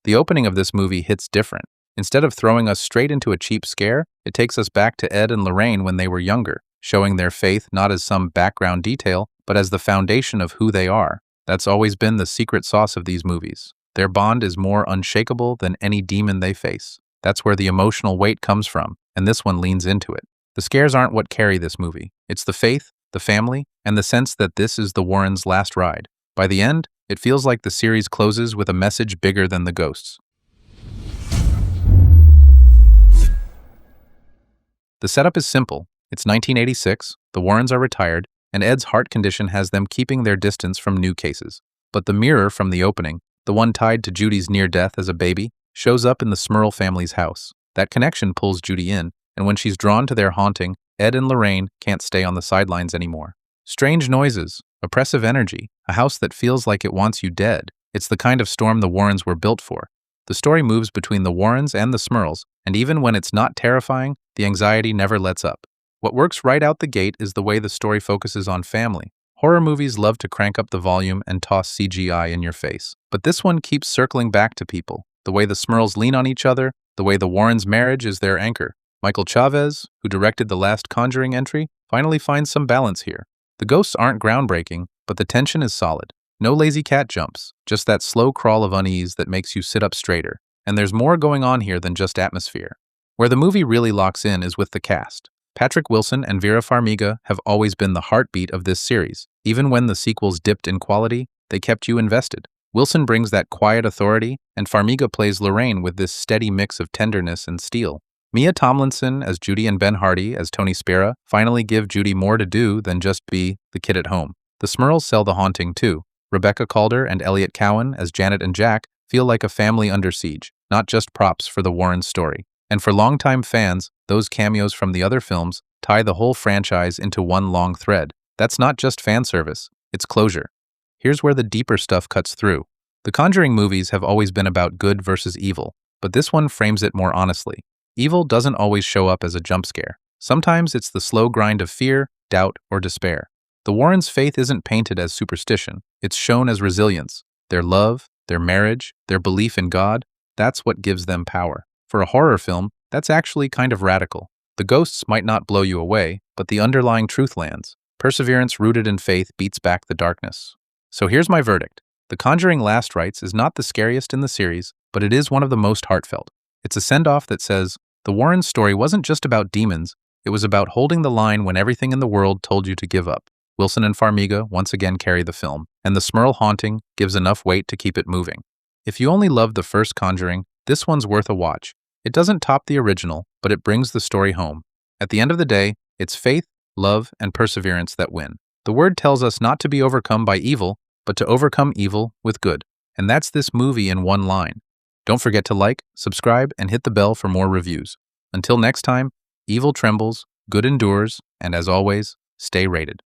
The opening of this movie hits different. Instead of throwing us straight into a cheap scare, it takes us back to Ed and Lorraine when they were younger, showing their faith not as some background detail, but as the foundation of who they are. That's always been the secret sauce of these movies. Their bond is more unshakable than any demon they face. That's where the emotional weight comes from, and this one leans into it. The scares aren't what carry this movie. It's the faith, the family, and the sense that this is the Warrens' last ride. By the end, it feels like the series closes with a message bigger than the ghosts. The setup is simple. It's 1986, the Warrens are retired, and Ed's heart condition has them keeping their distance from new cases. But the mirror from the opening, the one tied to Judy's near death as a baby, shows up in the Smurl family's house. That connection pulls Judy in, and when she's drawn to their haunting, Ed and Lorraine can't stay on the sidelines anymore. Strange noises, oppressive energy, a house that feels like it wants you dead. It's the kind of storm the Warrens were built for. The story moves between the Warrens and the Smurls, and even when it's not terrifying, the anxiety never lets up. What works right out the gate is the way the story focuses on family. Horror movies love to crank up the volume and toss CGI in your face. But this one keeps circling back to people. The way the Smurls lean on each other, the way the Warrens' marriage is their anchor. Michael Chavez, who directed the last Conjuring entry, finally finds some balance here. The ghosts aren't groundbreaking, but the tension is solid. No lazy cat jumps, just that slow crawl of unease that makes you sit up straighter. And there's more going on here than just atmosphere. Where the movie really locks in is with the cast. Patrick Wilson and Vera Farmiga have always been the heartbeat of this series. Even when the sequels dipped in quality, they kept you invested. Wilson brings that quiet authority, and Farmiga plays Lorraine with this steady mix of tenderness and steel. Mia Tomlinson as Judy and Ben Hardy as Tony Spera finally give Judy more to do than just be the kid at home. The Smurls sell the haunting too. Rebecca Calder and Elliot Cowan as Janet and Jack feel like a family under siege, not just props for the Warren story. And for longtime fans, those cameos from the other films tie the whole franchise into one long thread. That's not just fan service, it's closure. Here's where the deeper stuff cuts through. The Conjuring movies have always been about good versus evil, but this one frames it more honestly. Evil doesn't always show up as a jump scare. Sometimes it's the slow grind of fear, doubt, or despair. The Warrens' faith isn't painted as superstition, it's shown as resilience. Their love, their marriage, their belief in God, that's what gives them power. For a horror film, that's actually kind of radical. The ghosts might not blow you away, but the underlying truth lands. Perseverance rooted in faith beats back the darkness. So here's my verdict. The Conjuring Last Rites is not the scariest in the series, but it is one of the most heartfelt. It's a send-off that says, the Warrens' story wasn't just about demons, it was about holding the line when everything in the world told you to give up. Wilson and Farmiga once again carry the film, and the Smurl haunting gives enough weight to keep it moving. If you only loved the first Conjuring, this one's worth a watch. It doesn't top the original, but it brings the story home. At the end of the day, it's faith, love, and perseverance that win. The word tells us not to be overcome by evil, but to overcome evil with good. And that's this movie in one line. Don't forget to like, subscribe, and hit the bell for more reviews. Until next time, evil trembles, good endures, and as always, stay rated.